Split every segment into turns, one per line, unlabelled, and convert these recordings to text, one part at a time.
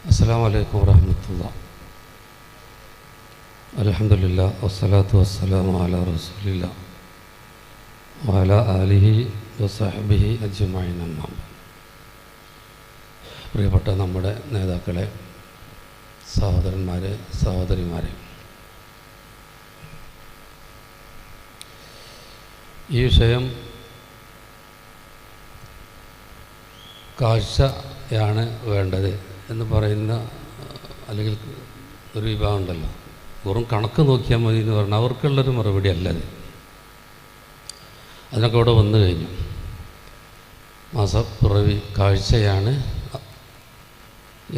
അസ്സലാമു അലൈക്കും വറഹ്മത്തുള്ളാഹി. അൽഹംദുലില്ലാഹ് വസ്സലാത്തു വസ്സലാമു അലാ റസൂലില്ലാഹ് വഅലാ ആലിഹി വസഹ്ബിഹി അജ്മഈൻ. അമ്മാ ബഅദ്. പ്രിയപ്പെട്ട നമ്മുടെ നേതാക്കളെ, സഹോദരന്മാരെ, സഹോദരിമാരെ, ഈ വിഷയം കാഴ്ചയാണ് വേണ്ടത് എന്ന് പറയുന്ന അല്ലെങ്കിൽ ഒരു വിഭാഗം ഉണ്ടല്ലോ, വെറും കണക്ക് നോക്കിയാൽ മതി എന്ന് പറഞ്ഞാൽ അവർക്കുള്ളൊരു മറുപടി അല്ലത്. അതിനൊക്കെ ഇവിടെ വന്നു കഴിഞ്ഞു. മാസപ്പിറവി കാഴ്ചയാണ്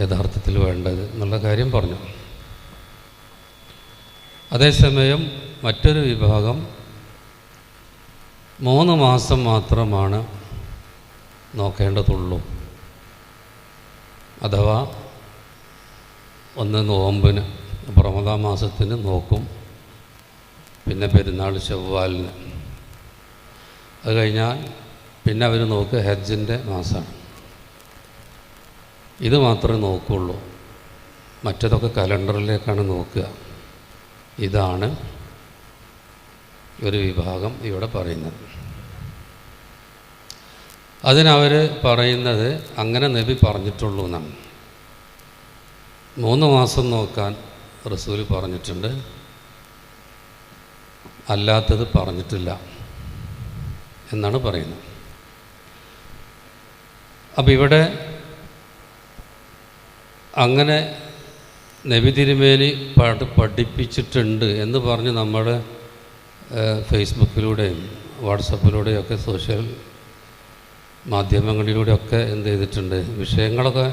യഥാർത്ഥത്തിൽ വേണ്ടത് എന്നുള്ള കാര്യം പറഞ്ഞു. അതേസമയം മറ്റൊരു വിഭാഗം 3 മാസം മാത്രമാണ് നോക്കേണ്ടതുള്ളൂ. അഥവാ ഒന്ന് നോമ്പിന്, റമദാൻ മാസത്തിന് നോക്കും, പിന്നെ പെരുന്നാൾ ശവ്വാലിന്, അത് കഴിഞ്ഞാൽ പിന്നെ അവർ നോക്കുക ഹജ്ജിൻ്റെ മാസമാണ്. ഇത് മാത്രമേ നോക്കുകയുള്ളൂ, മറ്റതൊക്കെ കലണ്ടറിലേക്കാണ് നോക്കുക. ഇതാണ് ഒരു വിഭാഗം ഇവിടെ പറയുന്നത്. അതിനവർ പറയുന്നത് അങ്ങനെ നബി പറഞ്ഞിട്ടുള്ളൂ എന്നാണ്. 3 മാസം നോക്കാൻ റസൂൽ പറഞ്ഞിട്ടുണ്ട്, അല്ലാത്തത് പറഞ്ഞിട്ടില്ല എന്നാണ് പറയുന്നത്. അപ്പം ഇവിടെ അങ്ങനെ നബി തിരുമേനി പഠിപ്പിച്ചിട്ടുണ്ട് എന്ന് പറഞ്ഞ് നമ്മൾ ഫേസ്ബുക്കിലൂടെയും വാട്സപ്പിലൂടെയൊക്കെ സോഷ്യൽ മാധ്യമങ്ങളിലൂടെയൊക്കെ എന്ത് ചെയ്തിട്ടുണ്ട്, വിഷയങ്ങളൊക്കെ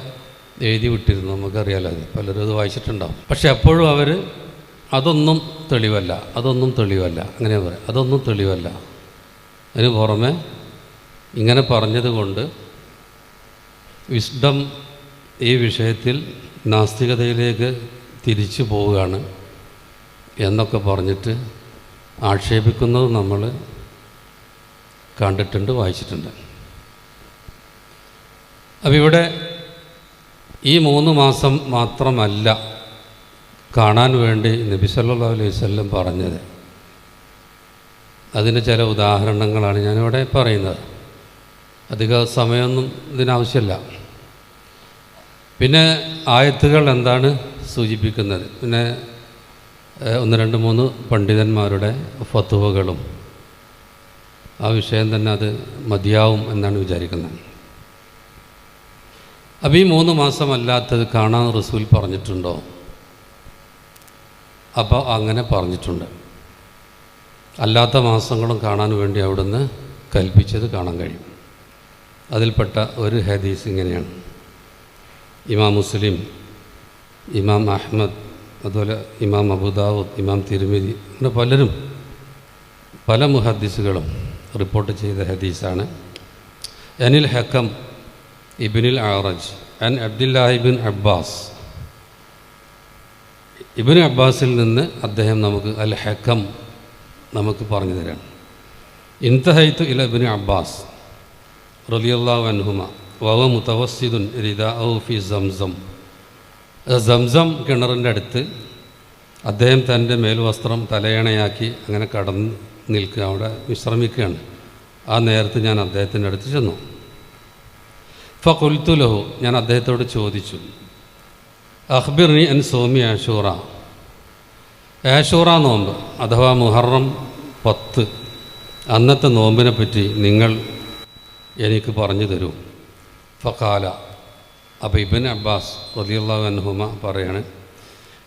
എഴുതി വിട്ടിരുന്നു. നമുക്കറിയാലോ, അത് പലരും അത് വായിച്ചിട്ടുണ്ടാവും. പക്ഷെ അപ്പോഴും അവർ അതൊന്നും തെളിവല്ല, അങ്ങനെ പറയാം, അതൊന്നും തെളിവല്ല. അതിന് പുറമെ ഇങ്ങനെ പറഞ്ഞതുകൊണ്ട് വിസ്ഡം ഈ വിഷയത്തിൽ നാസ്തികതയിലേക്ക് തിരിച്ചു പോവുകയാണ് എന്നൊക്കെ പറഞ്ഞിട്ട് ആക്ഷേപിക്കുന്നത് നമ്മൾ കണ്ടിട്ടുണ്ട്, വായിച്ചിട്ടുണ്ട്. അപ്പം ഇവിടെ ഈ 3 മാസം മാത്രമല്ല കാണാൻ വേണ്ടി നബി സല്ലല്ലാഹു അലൈഹി വസല്ലം പറഞ്ഞത്. അതിന് ചില ഉദാഹരണങ്ങളാണ് ഞാനിവിടെ പറയുന്നത്. അധിക സമയമൊന്നും ഇതിനാവശ്യമില്ല. പിന്നെ ആയത്തുകൾ എന്താണ് സൂചിപ്പിക്കുന്നത്, പിന്നെ 1, 2, 3 പണ്ഡിതന്മാരുടെ ഫത്വകളും ആ വിഷയം തന്നെ അത് മതിയാവും എന്നാണ് വിചാരിക്കുന്നത്. അപ്പം ഈ 3 മാസമല്ലാത്തത് കാണാൻ റസൂൽ പറഞ്ഞിട്ടുണ്ടോ? അപ്പോൾ അങ്ങനെ പറഞ്ഞിട്ടുണ്ട്. അല്ലാത്ത മാസങ്ങളും കാണാൻ വേണ്ടി അവിടുന്ന് കൽപ്പിച്ചത് കാണാൻ കഴിയും. അതിൽപ്പെട്ട ഒരു ഹദീസ് ഇങ്ങനെയാണ്. ഇമാം മുസ്ലിം, ഇമാം അഹ്മദ്, അതുപോലെ ഇമാം അബൂദാവൂദ്, ഇമാം തിരുമിദി, അങ്ങനെ പലരും പല മുഹദ്ദിസുകളും റിപ്പോർട്ട് ചെയ്ത ഹദീസാണ്. അനിൽ ഹക്കം ഇബ്നുൽ അഅറജ് അൻ അബ്ദുല്ലാഹി ഇബ്ൻ അബ്ബാസ്, ഇബ്നു അബ്ബാസിൽ നിന്ന് അദ്ദേഹം നമുക്ക് അൽ ഹക്കം നമുക്ക് പറഞ്ഞു തരാം. ഇൻതഹൈതു ഇല ഇബ്നു അബ്ബാസ് റളിയല്ലാഹു അൻഹുമ വഹുവ മുതവസ്സിദുൻ റിദാഅഹു ഫി സംസം. സംസം കിണറിൻ്റെ അടുത്ത് അദ്ദേഹം തൻ്റെ മേൽവസ്ത്രം തലയണയാക്കി അങ്ങനെ കടന്ന് നിൽക്കുക, അവിടെ വിശ്രമിക്കുകയാണ്. ആ നേരത്ത് ഞാൻ അദ്ദേഹത്തിൻ്റെ അടുത്ത് ചെന്നു. ഫഖുൽതു ലഹു, ഞാൻ അദ്ദേഹത്തോട് ചോദിച്ചു, അഖ്ബിർനി അൻ സൗമി ആഷൂറ, ആഷൂറ നോമ്പ് അഥവാ മുഹറം 10 അന്നത്തെ നോമ്പിനെ പറ്റി നിങ്ങൾ എനിക്ക് പറഞ്ഞു തരൂ. ഫഖാല, അപ്പോൾ ഇബ്നു അബ്ബാസ് റളിയല്ലാഹു അൻഹുമ പറയാണ്,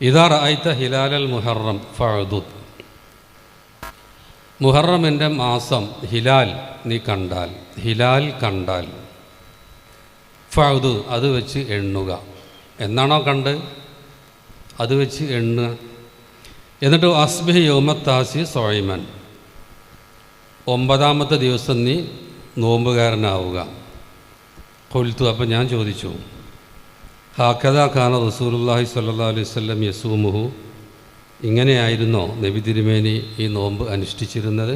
ഇദാ റഅയ്ത ഹിലാലൽ മുഹറം ഫഅദുദ്, മുഹറമിൻ്റെ മാസം ഹിലാൽ നീ കണ്ടാൽ, ഹിലാൽ കണ്ടാൽ, ഫഅദു അത് വെച്ച് എണ്ണുക. എന്നാണോ കണ്ട് അത് വെച്ച് എണ്ണുക. എന്നിട്ട് അസ്ബിഹ് യൗമത്താസി സോയിമൻ, 9ാമത്തെ ദിവസം നീ നോമ്പുകാരനാവുക. ഖുൽതു, അപ്പം ഞാൻ ചോദിച്ചു, ഹാക്കദാ ഖാന റസൂലുള്ളാഹി സ്വല്ലല്ലാഹു അലൈഹി വസല്ലം യസൂമുഹു, ഇങ്ങനെയായിരുന്നോ നബി തിരുമേനി ഈ നോമ്പ് അനുഷ്ഠിച്ചിരുന്നത്?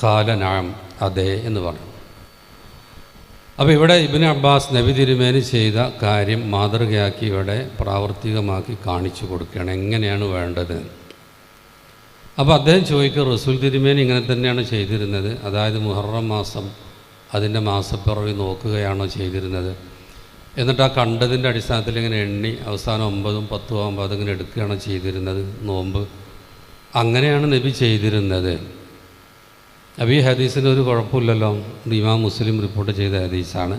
ഖാല നഅം, അതെ എന്ന് പറഞ്ഞു. അപ്പോൾ ഇവിടെ ഇബ്നു അബ്ബാസ് നബി തിരുമേനി ചെയ്ത കാര്യം മാതൃകയാക്കി ഇവിടെ പ്രാവർത്തികമാക്കി കാണിച്ചു കൊടുക്കുകയാണ് എങ്ങനെയാണ് വേണ്ടത്. അപ്പോൾ അദ്ദേഹം ചോദിക്കുക, റസൂൽ തിരുമേനി ഇങ്ങനെ തന്നെയാണ് ചെയ്തിരുന്നത്, അതായത് മുഹറം മാസം അതിൻ്റെ മാസപ്പിറവി നോക്കുകയാണോ ചെയ്തിരുന്നത്, എന്നിട്ട് ആ കണ്ടതിൻ്റെ അടിസ്ഥാനത്തിൽ ഇങ്ങനെ എണ്ണി അവസാനം 9ഉം 10ഉം ആകുമ്പോൾ അതിങ്ങനെ എടുക്കുകയാണോ ചെയ്തിരുന്നത് നോമ്പ്? അങ്ങനെയാണ് നബി ചെയ്തിരുന്നത്. അപ്പോൾ ഈ ഹദീസിന് ഒരു കുഴപ്പമില്ലല്ലോ, ഇമാം മുസ്ലിം റിപ്പോർട്ട് ചെയ്ത ഹദീസാണ്.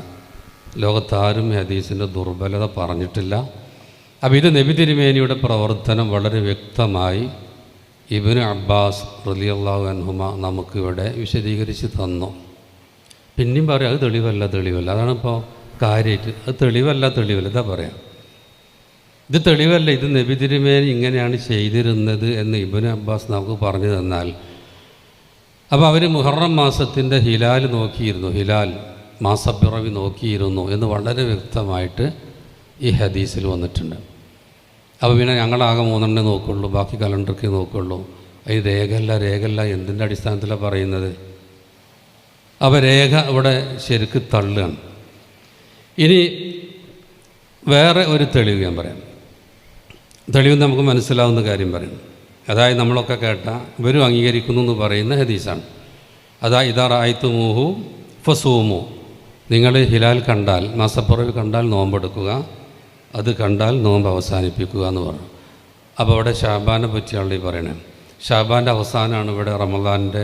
ലോകത്താരും ഈ ഹദീസിൻ്റെ ദുർബലത പറഞ്ഞിട്ടില്ല. അപ്പോൾ ഇത് നബി തിരുമേനിയുടെ പ്രവർത്തനം വളരെ വ്യക്തമായി ഇബ്നു അബ്ബാസ് റളിയല്ലാഹു അൻഹുമ നമുക്കിവിടെ വിശദീകരിച്ച് തന്നു. പിന്നെയും പറയാം അത് തെളിവല്ല. അതാണിപ്പോൾ കാര്യമായിട്ട്, അത് തെളിവല്ല ഇതാ പറയാം, ഇത് തെളിവല്ല, ഇത് നബി തിരുമേനി ഇങ്ങനെയാണ് ചെയ്തിരുന്നത് എന്ന് ഇബ്നു അബ്ബാസ് നമുക്ക് പറഞ്ഞു തന്നാൽ, അപ്പോൾ അവർ മുഹറം മാസത്തിൻ്റെ ഹിലാൽ നോക്കിയിരുന്നു, ഹിലാൽ മാസപ്പിറവി നോക്കിയിരുന്നു എന്ന് വളരെ വ്യക്തമായിട്ട് ഈ ഹദീസിൽ വന്നിട്ടുണ്ട്. അപ്പോൾ പിന്നെ ഞങ്ങളാകെ 3 നോക്കുള്ളൂ, ബാക്കി കലണ്ടർക്ക് നോക്കുള്ളൂ. ഈ രേഖല്ല എന്തിൻ്റെ അടിസ്ഥാനത്തിലാണ് പറയുന്നത്? അപ്പോൾ രേഖ ഇവിടെ ശരിക്ക് തള്ളുകയാണ്. ഇനി വേറെ ഒരു തെളിവ് ഞാൻ പറയാം. തെളിവ് നമുക്ക് മനസ്സിലാവുന്ന കാര്യം പറയും. അതായത് നമ്മളൊക്കെ കേട്ട ഇവരും അംഗീകരിക്കുന്നു എന്ന് പറയുന്ന ഹദീസാണ്. അതായത് ഇതാ റായ്ത്തുമൂഹു ഫസൂമു, നിങ്ങൾ ഹിലാൽ കണ്ടാൽ, മാസപ്പിറവി കണ്ടാൽ നോമ്പെടുക്കുക, അത് കണ്ടാൽ നോമ്പ് അവസാനിപ്പിക്കുക എന്ന് പറഞ്ഞു. അപ്പോൾ ഇവിടെ ഷാബാനെ പറ്റിയാണ് ഈ പറയണത്. ഷാബാൻ്റെ അവസാനമാണ് ഇവിടെ റമദാനിൻ്റെ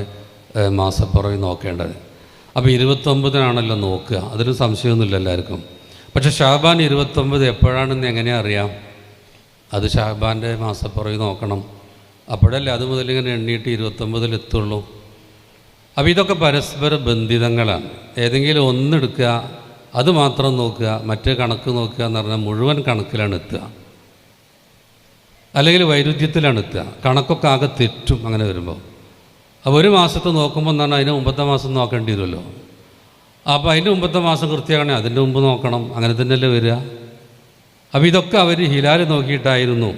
മാസപ്പിറവി നോക്കേണ്ടത്. അപ്പോൾ 29-നാണല്ലോ നോക്കുക, അതിന് സംശയമൊന്നുമില്ല എല്ലാവർക്കും. പക്ഷേ ഷാബാൻ 29 എപ്പോഴാണെന്ന് എങ്ങനെയാണ് അറിയാം? അത് ഷാബാൻ്റെ മാസപ്പിറവി നോക്കണം, അപ്പോഴല്ലേ അത് മുതലിങ്ങനെ എണ്ണിയിട്ട് 29-ൽ എത്തുള്ളൂ. അപ്പോൾ ഇതൊക്കെ പരസ്പര ബന്ധിതങ്ങളാണ്. ഏതെങ്കിലും ഒന്നെടുക്കുക, അത് മാത്രം നോക്കുക, മറ്റേ കണക്ക് നോക്കുക എന്ന് പറഞ്ഞാൽ മുഴുവൻ കണക്കിലാണ് എത്തുക, അല്ലെങ്കിൽ വൈരുദ്ധ്യത്തിലാണ് എത്തുക. കണക്കൊക്കെ ആകെ തെറ്റും അങ്ങനെ വരുമ്പോൾ. അപ്പോൾ ഒരു മാസത്തെ നോക്കുമ്പോൾ എന്ന് പറഞ്ഞാൽ അതിന് മുമ്പത്തെ മാസം നോക്കേണ്ടി വരുമല്ലോ. അപ്പോൾ അതിൻ്റെ മുമ്പത്തെ മാസം കൃത്യമാണെങ്കിൽ അതിൻ്റെ മുമ്പ് നോക്കണം, അങ്ങനെ തന്നെയല്ലേ വരിക. അപ്പോൾ ഇതൊക്കെ അവർ ഹിലാൽ നോക്കിയിട്ടായിരുന്നു.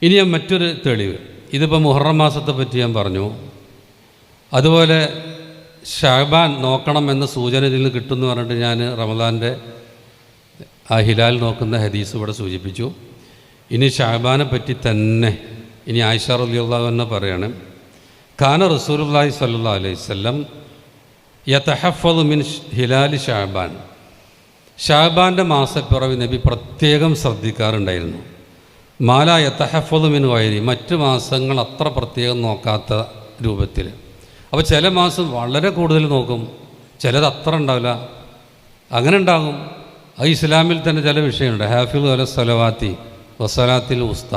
ഇനി ഞാൻ മറ്റൊരു തെളിവ്, ഇതിപ്പോൾ മുഹറം മാസത്തെ പറ്റി ഞാൻ പറഞ്ഞു, അതുപോലെ ഷാബാൻ നോക്കണം എന്ന സൂചന ഇതിൽ നിന്ന് കിട്ടുമെന്ന് പറഞ്ഞിട്ട് ഞാൻ റമദാൻ്റെ ആ ഹിലാൽ നോക്കുന്ന ഹദീസ് ഇവിടെ സൂചിപ്പിച്ചു. ഇനി ഷാബാനെ പറ്റി തന്നെ ഇനി ആയിഷ റളിയല്ലാഹു അൻഹ പറയാണ്, കാന റസൂലുള്ളാഹി സ്വല്ലല്ലാഹു അലൈഹി വസല്ലം യതഹഫ്ഫളു മിൻ ഹിലാൽ ഷാബാൻ, ഷാബാൻ്റെ മാസപ്പിറവി നബി പ്രത്യേകം ശ്രദ്ധിക്കാറുണ്ടായിരുന്നു. മാല യതഹഫ്ഫളു മിൻ ഗൈരി, മറ്റ് മാസങ്ങൾ അത്ര പ്രത്യേകം നോക്കാത്ത രൂപത്തിൽ. അപ്പോൾ ചില മാസം വളരെ കൂടുതൽ നോക്കും, ചിലത് അത്ര ഉണ്ടാവില്ല, അങ്ങനെ ഉണ്ടാകും. അത് ഇസ്ലാമിൽ തന്നെ ചില വിഷയമുണ്ട്. ഹാഫിളു അല സ്വലവാത്തി വസ്സലാത്തിൽ ഉസ്ത,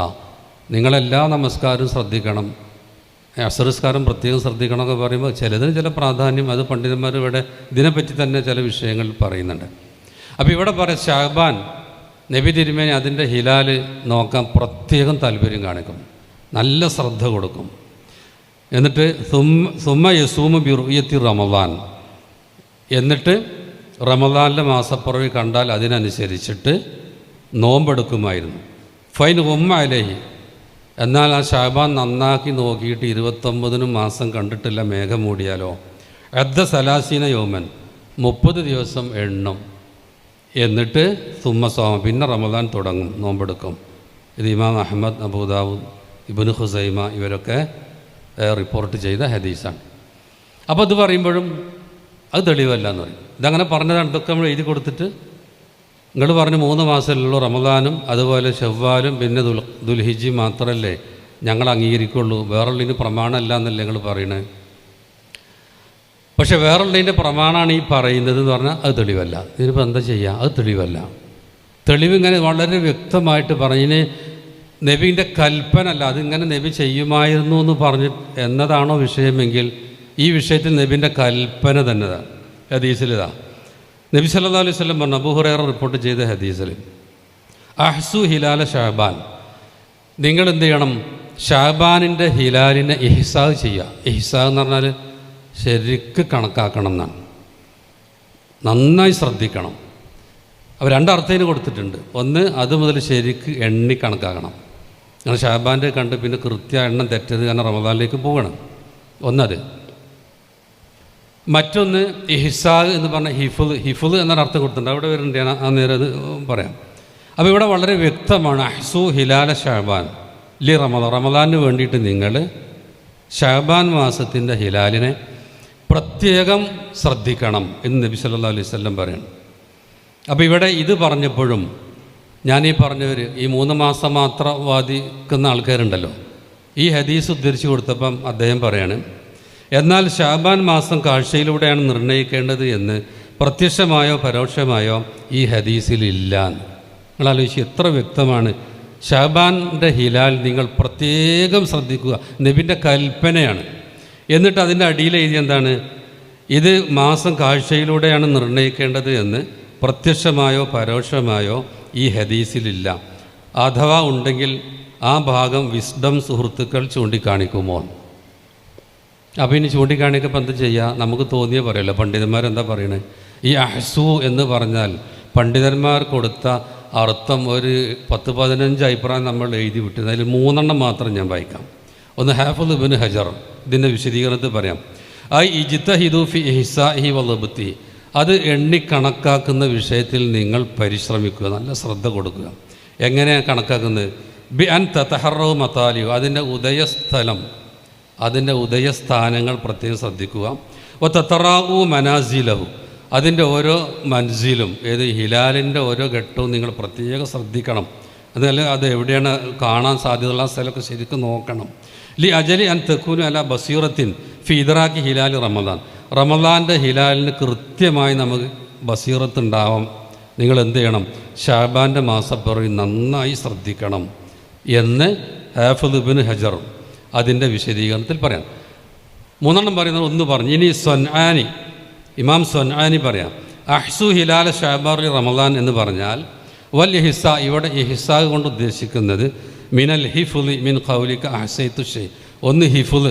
നിങ്ങളെല്ലാ നമസ്കാരവും ശ്രദ്ധിക്കണം, അസറിസ്കാരം പ്രത്യേകം ശ്രദ്ധിക്കണം എന്നൊക്കെ പറയുമ്പോൾ ചിലതിന് ചില പ്രാധാന്യം, അത് പണ്ഡിതന്മാർ ഇവിടെ ഇതിനെപ്പറ്റി തന്നെ ചില വിഷയങ്ങൾ പറയുന്നുണ്ട്. അപ്പോൾ ഇവിടെ പറയാം ഷാബാൻ നബി തിരുമേനി അതിൻ്റെ ഹിലാൽ നോക്കാൻ പ്രത്യേകം താല്പര്യം കാണിക്കും, നല്ല ശ്രദ്ധ കൊടുക്കും. എന്നിട്ട് സുമ്മ യസൂമു ബിറുയത്തി റമദാൻ, എന്നിട്ട് റമദാനിലെ മാസപ്പിറവി കണ്ടാൽ അതിനനുസരിച്ചിട്ട് നോമ്പെടുക്കുമായിരുന്നു. ഫൈൻ ഉമ്മ അലഹി, എന്നാൽ ആ ഷാബാൻ നന്നാക്കി നോക്കിയിട്ട് 29-നും മാസം കണ്ടിട്ടില്ല, മേഘം മൂടിയാലോ, അദ്ദ സലാസീന യോമൻ, 30 ദിവസം എണ്ണും. എന്നിട്ട് സുമ്മ സോമ, പിന്നെ റമദാൻ തുടങ്ങും, നോമ്പെടുക്കും. ഇത് ഇമാം അഹ്മദ്, അബൂദാവൂദ്, ഇബ്നു ഖുസൈമ ഇവരൊക്കെ റിപ്പോർട്ട് ചെയ്ത ഹദീസാണ്. അപ്പോൾ അത് പറയുമ്പോഴും അത് തെളിവല്ല എന്ന് പറയും. ഇതങ്ങനെ പറഞ്ഞതാണ്, ഇതൊക്കെ നമ്മൾ എഴുതി കൊടുത്തിട്ട് നിങ്ങൾ പറഞ്ഞ് 3 മാസമല്ലോ റമദാനും അതുപോലെ ഷവ്വാലും പിന്നെ ദുൽഹിജ്ജി മാത്രമല്ലേ ഞങ്ങൾ അംഗീകരിക്കുള്ളൂ, വേറുള്ളതിന് പ്രമാണമല്ല എന്നല്ലേ നിങ്ങൾ പറയണത്. പക്ഷെ വേറുള്ളതിൻ്റെ പ്രമാണമാണ് ഈ പറയുന്നത് എന്ന് പറഞ്ഞാൽ അത് തെളിവല്ല. ഇതിനിപ്പോൾ എന്താ ചെയ്യുക? അത് തെളിവല്ല. തെളിവിങ്ങനെ വളരെ വ്യക്തമായിട്ട് പറഞ്ഞതിന് നബീൻ്റെ കൽപ്പന അല്ല, അതിങ്ങനെ നബി ചെയ്യുമായിരുന്നു എന്ന് പറഞ്ഞ് എന്നതാണോ വിഷയമെങ്കിൽ ഈ വിഷയത്തിൽ നബീൻ്റെ കൽപ്പന തന്നെ ഹദീസിലിതാ. നബി സല്ലല്ലാഹു അലൈഹി വസല്ലം പറഞ്ഞു, അബൂ ഹുറൈറ റിപ്പോർട്ട് ചെയ്ത ഹദീസിൽ, അഹ്സു ഹിലാല ഷാബാൻ, നിങ്ങൾ എന്ത് ചെയ്യണം? ഷാബാനിൻ്റെ ഹിലാലിനെ ഇഹ്സാ ചെയ്യുക. ഇഹ്സാ എന്ന് പറഞ്ഞാൽ ശരിക്ക് കണക്കാക്കണം എന്നാണ്, നന്നായി ശ്രദ്ധിക്കണം. അവർ 2 അർത്ഥത്തിന് കൊടുത്തിട്ടുണ്ട്. ഒന്ന്, അത് മുതൽ ശരിക്ക് എണ്ണി കണക്കാക്കണം. അങ്ങനെ ഷാബാൻ്റെ കണ്ട് പിന്നെ കൃത്യ എണ്ണം തെറ്റത് കാരണം റമദാനിലേക്ക് പോകണം. ഒന്നത്. മറ്റൊന്ന് ഇഹ്സാ എന്ന് പറഞ്ഞ ഹിഫുൽ എന്നൊരു അർത്ഥം കൊടുത്തിട്ടുണ്ട്, അവിടെ വരുന്നുണ്ട്, ആ നേരം അത് പറയാം. അപ്പോൾ ഇവിടെ വളരെ വ്യക്തമാണ് അഹ്സു ഹിലാല ഷഅബാൻ ലി റമദാന് വേണ്ടിയിട്ട് നിങ്ങൾ ഷഅബാൻ മാസത്തിൻ്റെ ഹിലാലിനെ പ്രത്യേകം ശ്രദ്ധിക്കണം എന്ന് നബി സല്ലല്ലാഹു അലൈഹി വസല്ലം പറയണം. അപ്പോൾ ഇവിടെ ഇത് പറഞ്ഞപ്പോഴും ഞാനീ പറഞ്ഞവർ ഈ 3 മാസം മാത്രം വാദിക്കുന്ന ആൾക്കാരുണ്ടല്ലോ, ഈ ഹദീസ് ഉദ്ധരിച്ചു കൊടുത്തപ്പം അദ്ദേഹം പറയാണ്, എന്നാൽ ഷഅബാൻ മാസം കാഴ്ചയിലൂടെയാണ് നിർണ്ണയിക്കേണ്ടത് എന്ന് പ്രത്യക്ഷമായോ പരോക്ഷമായോ ഈ ഹദീസിലില്ല. നിങ്ങൾ ആലോചിച്ച് എത്ര വ്യക്തമാണ്. ഷഅബാൻ്റെ ഹിലാൽ നിങ്ങൾ പ്രത്യേകം ശ്രദ്ധിക്കുക, നബിൻ്റെ കൽപ്പനയാണ്. എന്നിട്ട് അതിൻ്റെ അടിയിൽ എഴുതി എന്താണ്, ഇത് മാസം കാഴ്ചയിലൂടെയാണ് നിർണ്ണയിക്കേണ്ടത് എന്ന് പ്രത്യക്ഷമായോ പരോക്ഷമായോ ഈ ഹദീസിലില്ല. അഥവാ ഉണ്ടെങ്കിൽ ആ ഭാഗം വിസ്ഡം സുഹൃത്തുക്കൾ ചൂണ്ടിക്കാണിക്കുമോ? അപ്പോൾ ഇനി ചൂണ്ടിക്കാണിക്കപ്പോൾ എന്ത് ചെയ്യുക? നമുക്ക് തോന്നിയേ പറയല്ലോ. പണ്ഡിതന്മാരെന്താ പറയണത്? ഈ അഹ്സു എന്ന് പറഞ്ഞാൽ പണ്ഡിതന്മാർ കൊടുത്ത അർത്ഥം ഒരു 10-15 അഭിപ്രായം നമ്മൾ എഴുതി വിട്ടത്. അതിൽ 3 മാത്രം ഞാൻ വായിക്കാം. ഒന്ന് ഹാഫിദ് ഇബ്നു ഹജർ ഇതിൻ്റെ വിശദീകരണത്തിൽ പറയാം. ഇജ്തഹിദു ഫി ഇഹ്സാഇഹി വളബ്തി, അത് എണ്ണിക്കണക്കാക്കുന്ന വിഷയത്തിൽ നിങ്ങൾ പരിശ്രമിക്കുക, നല്ല ശ്രദ്ധ കൊടുക്കുക. എങ്ങനെ കണക്കാക്കുന്നത്? ബി അൻ തതഹറു മതാലിഹു, അതിൻ്റെ ഉദയസ്ഥാനങ്ങൾ പ്രത്യേകം ശ്രദ്ധിക്കുക. വ തതറാഉ മനാസിലഹു, അതിൻ്റെ ഓരോ മൻസിലും, ഏത് ഹിലാലിൻ്റെ ഓരോ ഘട്ടവും നിങ്ങൾ പ്രത്യേകം ശ്രദ്ധിക്കണം. അതല്ല അത് എവിടെയാണ് കാണാൻ സാധ്യതയുള്ള സ്ഥലമൊക്കെ ശരിക്കും നോക്കണം. ലി അജലി അൻ തക്കൂനു അല ബസീറത്തിൻ ഫി ഇദ്റാഖി ഹിലാൽ റമദാൻ്റെ ഹിലാലിന് കൃത്യമായി നമുക്ക് ബസീറത്ത് ഉണ്ടാവാം. നിങ്ങൾ എന്ത് ചെയ്യണം? ഷഅബാൻ്റെ മാസപ്പിറവി നന്നായി ശ്രദ്ധിക്കണം എന്ന് ഹാഫിദ് ഇബ്നു ഹജർ അതിൻ്റെ വിശദീകരണത്തിൽ പറയാം. 3 പറയുന്നത് ഒന്ന് പറഞ്ഞു. ഇനി ഇമാം സ്വൻആനി പറയാം, അഹ്സു ഹിലാൽ ഷഅബാൻ റമദാൻ എന്ന് പറഞ്ഞാൽ വൽ ഇഹ്സാ, ഇവിടെ ഇഹ്സാ കൊണ്ട് ഉദ്ദേശിക്കുന്നത് മിനൽ ഹിഫുലി മിൻ ഖൗലിക അഹ്സൈതു ഷൈ, ഒന്ന് ഹിഫുൽ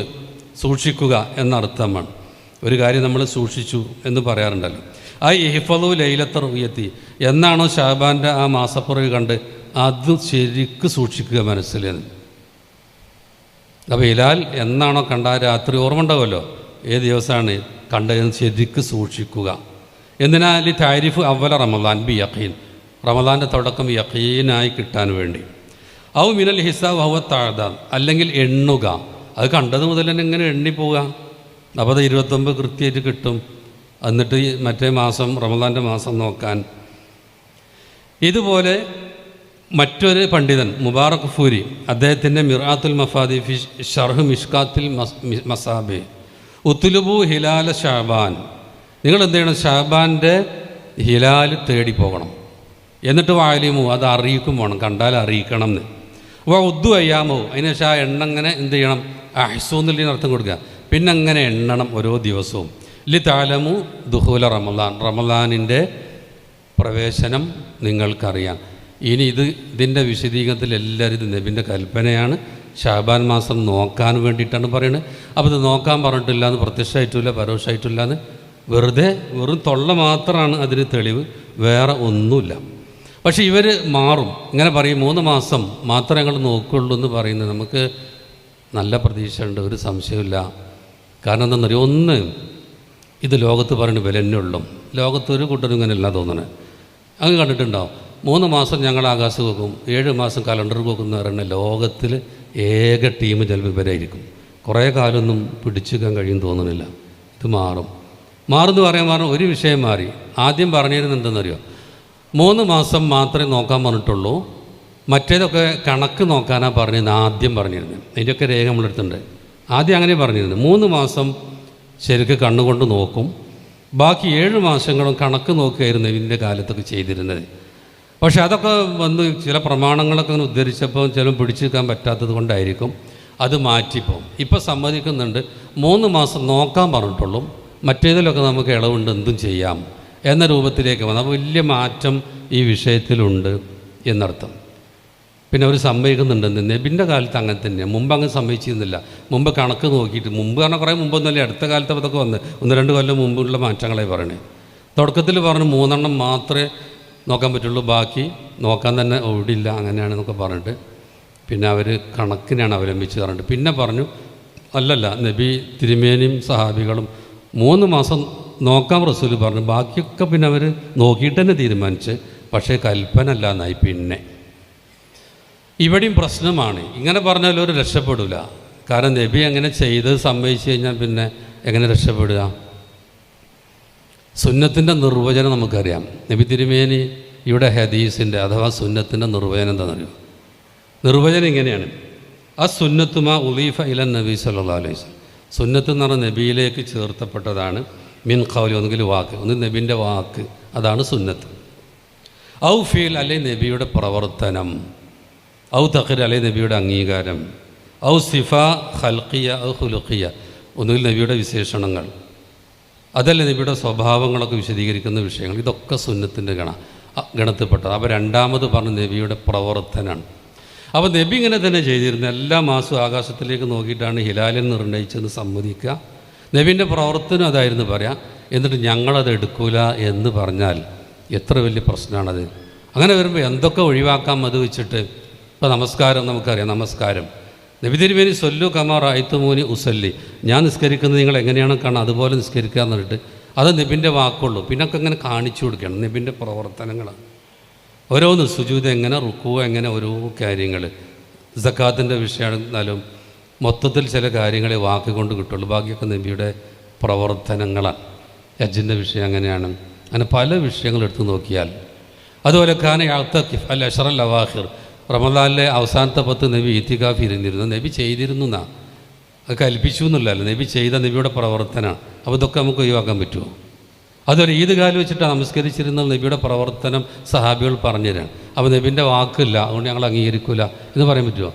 സൂക്ഷിക്കുക എന്നർത്ഥമാണ്. ഒരു കാര്യം നമ്മൾ സൂക്ഷിച്ചു എന്ന് പറയാറുണ്ടല്ലോ. ആ ഇഹ്ഫളു ലൈലത്ത റുയത്തി, എന്നാണോ ഷഅബാൻ്റെ ആ മാസപ്പിറവി കണ്ട് അത് ശരിക്ക് സൂക്ഷിക്കുക മനസ്സിൽ. അപ്പോൾ ഹിലാൽ എന്നാണോ കണ്ട രാത്രി ഓർമ്മ ഉണ്ടാവുമല്ലോ, ഏത് ദിവസമാണ് കണ്ടതെന്ന് ശരിക്ക് സൂക്ഷിക്കുക. എന്തിനാൽ ഈ താരിഫ് അവല റമദാൻ ബി യഖീൻ, റമദാൻ്റെ തുടക്കം യഖീനായി കിട്ടാൻ വേണ്ടി. ഔ മിനൽ ഹിസാബ് ഹുവ തഅദാദ്, അല്ലെങ്കിൽ എണ്ണുക, അത് കണ്ടത് മുതൽ തന്നെ ഇങ്ങനെ എണ്ണിപ്പോവുക. അപ്പോൾ അത് 29 കൃത്യമായിട്ട് കിട്ടും. എന്നിട്ട് മറ്റേ മാസം റമദാൻ്റെ മാസം നോക്കാൻ. ഇതുപോലെ മറ്റൊരു പണ്ഡിതൻ മുബാറക് ഫൂരി അദ്ദേഹത്തിൻ്റെ മിർആത്തുൽ മഫാദി ഫി ഷർഹ് മിഷ്കാത്തിൽ മസാബി ഉത്ലുബു ഹിലാൽ ഷഅബാൻ, നിങ്ങൾ എന്ത് ചെയ്യണം? ഷഅബാൻ്റെ ഹിലാൽ തേടി പോകണം. എന്നിട്ട് വാലിമു, അത് അറിയിക്കും വേണം, കണ്ടാൽ അറിയിക്കണം എന്ന്. ഉദ്ദു അയ്യാമോ, അതിനുശേഷം ആ എണ്ണങ്ങനെ എന്ത് ചെയ്യണം? അഹ്സു എന്നുള്ളതിന് അർത്ഥം കൊടുക്കുക. പിന്നെ അങ്ങനെ എണ്ണണം ഓരോ ദിവസവും. ലി തഅലമു ദുഖൂല റമദാനിൻ്റെ പ്രവേശനം നിങ്ങൾക്കറിയാം. ഇനി ഇതിൻ്റെ വിശദീകരണത്തിൽ എല്ലാവരും ഇത് നബിൻ്റെ കൽപ്പനയാണ്. ഷഅബാൻ മാസം നോക്കാൻ വേണ്ടിയിട്ടാണ് പറയുന്നത്. അപ്പോൾ ഇത് നോക്കാൻ പറഞ്ഞിട്ടില്ല എന്ന് പ്രത്യക്ഷമായിട്ടില്ല പരോക്ഷമായിട്ടില്ല എന്ന് വെറും തൊള്ള മാത്രമാണ് അതിന് തെളിവ്, വേറെ ഒന്നുമില്ല. പക്ഷേ ഇവർ മാറും, ഇങ്ങനെ പറയും 3 മാസം മാത്രമേ ഞങ്ങൾ നോക്കുള്ളൂ എന്ന് പറയുന്നത് നമുക്ക് നല്ല പ്രതീക്ഷയുണ്ട്, ഒരു സംശയമില്ല. കാരണം എന്താണെന്നറിയോ? ഒന്ന്, ഇത് ലോകത്ത് പറയുന്നത് വിലന്നുള്ളൂ. ലോകത്ത് ഒരു കൂട്ടരും ഇങ്ങനെയല്ല തോന്നണേ. അങ്ങ് കണ്ടിട്ടുണ്ടാവും, 3 മാസം ഞങ്ങൾ ആകാശം നോക്കും, 7 മാസം കലണ്ടർ നോക്കുന്ന പറയുന്നത് ലോകത്തിൽ ഏക ടീം ചിലപ്പോൾ ഇവരായിരിക്കും. കുറേ കാലമൊന്നും പിടിച്ചെടുക്കാൻ കഴിയും തോന്നുന്നില്ല. ഇത് മാറുമെന്ന് പറയാൻ ഒരു വിഷയം മാറി. ആദ്യം പറഞ്ഞിരുന്നത് എന്തെന്നറിയോ? 3 മാസം മാത്രമേ നോക്കാൻ പറഞ്ഞിട്ടുള്ളൂ, മറ്റേതൊക്കെ കണക്ക് നോക്കാനാണ് പറഞ്ഞിരുന്നത്. ആദ്യം പറഞ്ഞിരുന്നത് അതിൻ്റെയൊക്കെ രേഖ നമ്മളെടുത്തിട്ടുണ്ട്. ആദ്യം അങ്ങനെ പറഞ്ഞിരുന്നത് 3 മാസം ശരിക്കും കണ്ണുകൊണ്ട് നോക്കും, ബാക്കി 7 മാസങ്ങളും കണക്ക് നോക്കുകയായിരുന്നു ഇതിൻ്റെ കാലത്തൊക്കെ ചെയ്തിരുന്നത്. പക്ഷെ അതൊക്കെ വന്ന് ചില പ്രമാണങ്ങളൊക്കെ അങ്ങനെ ഉദ്ധരിച്ചപ്പോൾ ചിലപ്പോൾ പിടിച്ചെടുക്കാൻ പറ്റാത്തത് കൊണ്ടായിരിക്കും അത് മാറ്റിപ്പോവും. ഇപ്പോൾ സമ്മതിക്കുന്നുണ്ട് 3 മാസം നോക്കാൻ പറഞ്ഞിട്ടുള്ളൂ, മറ്റേതിലൊക്കെ നമുക്ക് ഇളവുണ്ട്, എന്തും ചെയ്യാം എന്ന രൂപത്തിലേക്ക് വന്നു. അപ്പോൾ വലിയ മാറ്റം ഈ വിഷയത്തിലുണ്ട് എന്നർത്ഥം. പിന്നെ അവർ സമ്മതിക്കുന്നുണ്ട്, നബിൻ്റെ കാലത്ത് അങ്ങനെ തന്നെയാണ്. മുമ്പ് അങ്ങ് സമ്മതിച്ചിരുന്നില്ല. മുമ്പ് കണക്ക് നോക്കിയിട്ട്, മുമ്പ് കാരണം കുറേ മുമ്പൊന്നുമല്ല, അടുത്ത കാലത്ത് അതൊക്കെ വന്ന് 1-2 കൊല്ലം മുമ്പുള്ള മാറ്റങ്ങളെ പറയണേ. തുടക്കത്തിൽ പറഞ്ഞു 3 മാത്രമേ നോക്കാൻ പറ്റുള്ളൂ, ബാക്കി നോക്കാൻ തന്നെ ഓടില്ല, അങ്ങനെയാണെന്നൊക്കെ പറഞ്ഞിട്ട് പിന്നെ അവർ കണക്കിനാണ് അവലംബിച്ച് പറഞ്ഞിട്ട് പിന്നെ പറഞ്ഞു അല്ലല്ല, നബി തിരുമേനിയും സഹാബികളും 3 മാസം നോക്കാൻ റസൂൽ പറഞ്ഞു. ബാക്കിയൊക്കെ പിന്നെ അവർ നോക്കിയിട്ട് തന്നെ തീരുമാനിച്ച്. പക്ഷേ കൽപ്പന അല്ല എന്നായി. പിന്നെ ഇവിടെയും പ്രശ്നമാണ്. ഇങ്ങനെ പറഞ്ഞാൽ ഒരു രക്ഷപ്പെടില്ല. കാരണം നബി അങ്ങനെ ചെയ്ത് സമ്മതിച്ചു കഴിഞ്ഞാൽ പിന്നെ എങ്ങനെ രക്ഷപ്പെടുക? സുന്നത്തിൻ്റെ നിർവചനം നമുക്കറിയാം. നബി തിരുമേനി ഇവിടെ ഹദീസിൻ്റെ അഥവാ സുന്നത്തിൻ്റെ നിർവചനം എന്താണെന്നറിയോ? നിർവചനം ഇങ്ങനെയാണ്: ആ സുന്നത്തുമാ ഉലീഫ ഇലൻ നബി സല്ലല്ലാഹു അലൈഹി വസല്ലം. സുന്നത്ത് എന്ന് പറഞ്ഞാൽ നബിയിലേക്ക് ചേർത്തപ്പെട്ടതാണ്. മിൻ ഖൗലി, ഒന്നുകിൽ വാക്ക്, ഒന്ന് നബിൻ്റെ വാക്ക്, അതാണ് സുന്നത്ത്. ഔ ഫീൽ, അല്ലെ നബിയുടെ പ്രവർത്തനം. ഔ തഖ്രീർ, അല്ലെ നബിയുടെ അംഗീകാരം. ഔ സിഫ ഖൽഖിയ ഔ ഖുലുഖിയ, ഒന്നുകിൽ നബിയുടെ വിശേഷണങ്ങൾ, അതല്ല നബിയുടെ സ്വഭാവങ്ങളൊക്കെ വിശദീകരിക്കുന്ന വിഷയങ്ങൾ. ഇതൊക്കെ സുന്നത്തിൻ്റെ ഗണത്തിൽപ്പെട്ടത്. അപ്പോൾ രണ്ടാമത് പറഞ്ഞ നബിയുടെ പ്രവർത്തനമാണ്. അപ്പോൾ നബി ഇങ്ങനെ തന്നെ ചെയ്തിരുന്നു. എല്ലാ മാസവും ആകാശത്തിലേക്ക് നോക്കിയിട്ടാണ് ഹിലാലിൽ നിർണ്ണയിച്ചെന്ന് സമ്മതിക്കുക. നബീൻ്റെ പ്രവർത്തനം അതായിരുന്നു പറയാം. എന്നിട്ട് ഞങ്ങളത് എടുക്കൂല എന്ന് പറഞ്ഞാൽ എത്ര വലിയ പ്രശ്നമാണത്. അങ്ങനെ വരുമ്പോൾ എന്തൊക്കെ ഒഴിവാക്കാം അത് വെച്ചിട്ട്. ഇപ്പോൾ നമസ്കാരം നമുക്കറിയാം. നമസ്കാരം നബി തിരുമേനി സൊല്ലു കമാർ ആയിത്തുമൂനി ഉസല്ലി, ഞാൻ നിസ്കരിക്കുന്നത് നിങ്ങൾ എങ്ങനെയാണ് കാണാൻ അതുപോലെ നിസ്കരിക്കുക എന്ന് പറഞ്ഞിട്ട് അത് നബിൻ്റെ വാക്കുള്ളൂ. പിന്നൊക്കെ ഇങ്ങനെ കാണിച്ചു കൊടുക്കണം നബിൻ്റെ പ്രവർത്തനങ്ങളാണ്. ഓരോന്ന് സുജൂദ് എങ്ങനെ, റുക്കൂ എങ്ങനെ, ഓരോ കാര്യങ്ങൾ. സക്കാത്തിൻ്റെ വിഷയമാണെന്നാലും മൊത്തത്തിൽ ചില കാര്യങ്ങളെ വാക്ക് കൊണ്ട് കിട്ടുള്ളൂ. ബാക്കിയൊക്കെ നബിയുടെ പ്രവർത്തനങ്ങളാണ്. ഹജ്ജിൻ്റെ വിഷയം അങ്ങനെയാണ്. അങ്ങനെ പല വിഷയങ്ങൾ എടുത്തു നോക്കിയാൽ. അതുപോലെ ഖാന യഅ്തഖിഫ് അൽ അശ്റൽ അവാഖിർ, റമദാനിലെ അവസാനത്തെ 10 നബി ഇത്തികാഫ് ഇരുന്നിരുന്നു. നബി ചെയ്തിരുന്നു എന്നാ, അത് കൽപ്പിച്ചു എന്നുള്ളതല്ല, നബി ചെയ്ത നബിയുടെ പ്രവർത്തനമാണ്. അപ്പോൾ ഇതൊക്കെ നമുക്ക് ഒഴിവാക്കാൻ പറ്റുമോ? അതൊരു ഈദ് കാലം വെച്ചിട്ട് നമസ്കരിച്ചിരുന്ന നബിയുടെ പ്രവർത്തനം സഹാബികൾ പറഞ്ഞുതരാണ്. അപ്പോൾ നബിൻ്റെ വാക്കില്ല, അതുകൊണ്ട് ഞങ്ങൾ അംഗീകരിക്കില്ല എന്ന് പറയാൻ പറ്റുമോ?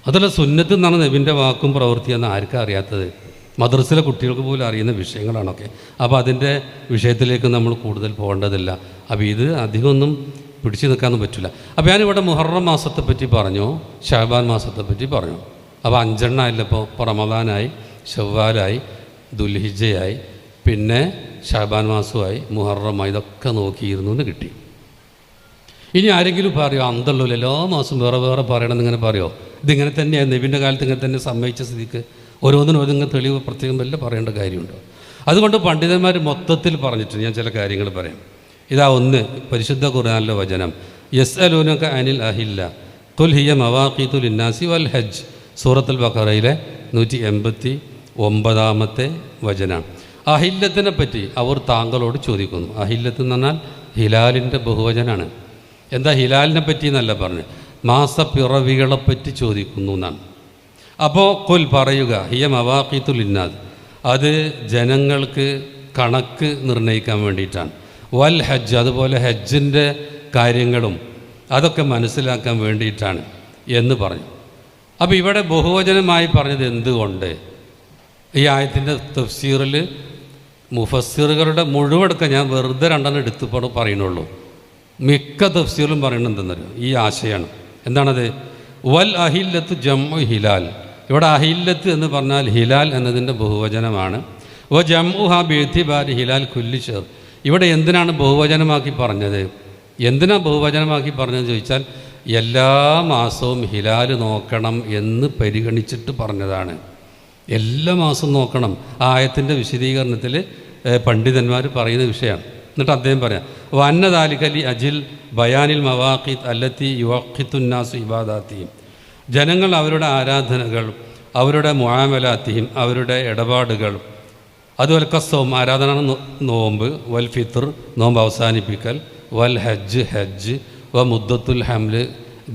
അതല്ല, സുന്നത്ത് എന്നാണ് നബിൻ്റെ വാക്കും പ്രവൃത്തിയെന്ന് ആർക്കും അറിയാത്തത്. മദ്രസയിലെ കുട്ടികൾക്ക് പോലും അറിയുന്ന വിഷയങ്ങളാണൊക്കെ. അപ്പോൾ അതിൻ്റെ വിഷയത്തിലേക്ക് നമ്മൾ കൂടുതൽ പോകേണ്ടതില്ല. അപ്പോൾ ഇത് അധികമൊന്നും പിടിച്ചു നിൽക്കാനൊന്നും പറ്റില്ല. അപ്പോൾ ഞാനിവിടെ മുഹറം മാസത്തെപ്പറ്റി പറഞ്ഞു, ഷഅബാൻ മാസത്തെപ്പറ്റി പറഞ്ഞു. അപ്പോൾ 5 ആയില്ലപ്പോൾ. ഇപ്പോൾ റമദാനായി, ശവ്വാലായി, ദുൽഹിജ്ജയായി, പിന്നെ ഷഅബാൻ മാസമായി, മുഹറമായി. ഇതൊക്കെ നോക്കിയിരുന്നു എന്ന് കിട്ടി. ഇനി ആരെങ്കിലും പറയുമോ അന്തല്ലോ എല്ലാ മാസം വേറെ വേറെ പറയണമെന്ന് ഇങ്ങനെ പറയുമോ? ഇതിങ്ങനെ തന്നെയാണ് നബിൻ്റെ കാലത്ത് ഇങ്ങനെ തന്നെ സമ്മതിച്ച സ്ഥിതിക്ക് ഓരോന്നിനും ഓരോന്നിങ്ങനെ തെളിവ് പ്രത്യേകം വല്ല പറയേണ്ട കാര്യമുണ്ടോ? അതുകൊണ്ട് പണ്ഡിതന്മാർ മൊത്തത്തിൽ പറഞ്ഞിട്ടുണ്ട്. ഞാൻ ചില കാര്യങ്ങൾ പറയാം. ഇതാ ഒന്ന്, പരിശുദ്ധ ഖുർആനിലെ വചനം. യസ്അലൂനക അനിൽ അഹില്ല ഖുൽ ഹിയ മവാഖീതു ലിന്നാസി വൽ ഹജ്ജ്, സൂറത്തുൽ ബഖറയിലെ 189 വചനമാണ്. അഹില്ലത്തിനെ പറ്റി അവർ താങ്കളോട് ചോദിക്കുന്നു. അഹില്ലത്ത് എന്ന് പറഞ്ഞാൽ ഹിലാലിൻ്റെ ബഹുവചനാണ്. എന്താ ഹിലാലിനെ പറ്റി എന്നല്ല പറഞ്ഞു, മാസപ്പിറവികളെപ്പറ്റി ചോദിക്കുന്നു എന്നാണ്. അപ്പോൾ ഖുൽ പറയുക, ഹിയ മവാഖീതു ലിന്നാസ്, അത് ജനങ്ങൾക്ക് കണക്ക് നിർണ്ണയിക്കാൻ വേണ്ടിയിട്ടാണ്. വൽ ഹജ്ജ്, അതുപോലെ ഹജ്ജിൻ്റെ കാര്യങ്ങളും അതൊക്കെ മനസ്സിലാക്കാൻ വേണ്ടിയിട്ടാണ് എന്ന് പറഞ്ഞു. അപ്പോൾ ഇവിടെ ബഹുവചനമായി പറഞ്ഞത് എന്തുകൊണ്ട്? ഈ ആയത്തിൻ്റെ തഫ്സീറിൽ മുഫസ്സിറുകളുടെ മുഴുവടക്കം ഞാൻ വെറുതെ 2 എടുത്ത് പറയുന്നുള്ളൂ. മിക്ക തഫ്സീറിലും പറയുന്നത് എന്തെന്നറിയോ? ഈ ആശയമാണ്. എന്താണത്? വൽ അഹില്ലത്ത് ജംഉ ഹിലാൽ. ഇവിടെ അഹില്ലത്ത് എന്ന് പറഞ്ഞാൽ ഹിലാൽ എന്നതിൻ്റെ ബഹുവചനമാണ്. വ ജംഉഹാ ബിഇതിബാരി ഹിലാൽ കുല്ലി ഷഹർ. ഇവിടെ എന്തിനാണ് ബഹുവചനമാക്കി പറഞ്ഞത്? എന്തിനാണ് ബഹുവചനമാക്കി പറഞ്ഞതെന്ന് ചോദിച്ചാൽ എല്ലാ മാസവും ഹിലാൽ നോക്കണം എന്ന് പരിഗണിച്ചിട്ട് പറഞ്ഞതാണ്. എല്ലാ മാസവും നോക്കണം. ആ ആയത്തിൻ്റെ വിശദീകരണത്തിൽ പണ്ഡിതന്മാർ പറയുന്ന വിഷയമാണ്. എന്നിട്ട് അദ്ദേഹം പറയാം, വന്നദാലികലി അജിൽ ബയാനിൽ മവാഖീത്ത് അല്ലത്തി യുവഖിത്തുന്നാസു ഇബാദാത്തിയും, ജനങ്ങൾ അവരുടെ ആരാധനകൾ, അവരുടെ മുആമലാത്തിയും, അവരുടെ ഇടപാടുകൾ, അതുപോലെ കസ്സവും ആരാധന, നോമ്പ്, വൽ ഫിത്ർ നോമ്പ് അവസാനിപ്പിക്കൽ, വൽ ഹജ്ജ് ഹജ്ജ്, വ മുദ്ദത്തുൽ ഹംല്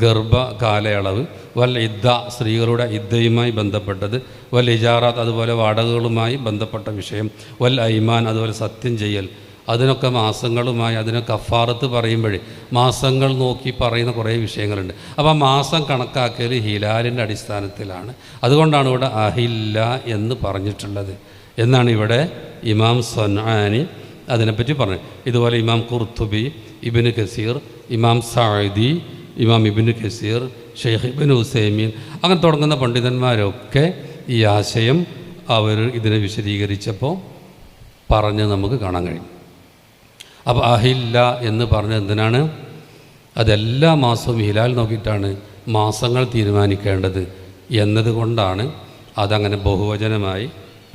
ഗർഭ കാലയളവ്, വൽ ഇദ്ദ സ്ത്രീകളുടെ ഇദ്ദയുമായി ബന്ധപ്പെട്ടത്, വൽ ഇജാറാത്ത് അതുപോലെ വാടകകളുമായി ബന്ധപ്പെട്ട വിഷയം, വൽ ഐമാൻ അതുപോലെ സത്യം ചെയ്യൽ, അതിനൊക്കെ മാസങ്ങളുമായി അതിന് കഫാറത്ത് പറയുമ്പോഴേ മാസങ്ങൾ നോക്കി പറയുന്ന കുറേ വിഷയങ്ങളുണ്ട്. അപ്പോൾ മാസം കണക്കാക്കൽ ഹിലാലിൻ്റെ അടിസ്ഥാനത്തിലാണ്. അതുകൊണ്ടാണ് ഇവിടെ അഹില്ല എന്ന് പറഞ്ഞിട്ടുള്ളത് എന്നാണ് ഇവിടെ ഇമാം സൻആനി അതിനെപ്പറ്റി പറഞ്ഞത്. ഇതുപോലെ ഇമാം ഖുർത്തുബി, ഇബ്നു കസീർ, ഇമാം സഅദി, ഇമാം ഇബ്നു കസീർ, ഷെയ്ഖ് ഇബ്നു ഉസൈമീൻ, അങ്ങനെ തുടങ്ങുന്ന പണ്ഡിതന്മാരൊക്കെ ഈ ആശയം അവർ ഇതിനെ വിശദീകരിച്ചപ്പോൾ പറഞ്ഞ് നമുക്ക് കാണാൻ കഴിയും. അപ്പോൾ അഹില്ല എന്ന് പറഞ്ഞത് എന്തിനാണ്? അതെല്ലാ മാസവും ഹിലാൽ നോക്കിയിട്ടാണ് മാസങ്ങൾ തീരുമാനിക്കേണ്ടത് എന്നതുകൊണ്ടാണ് അതങ്ങനെ ബഹുവചനമായി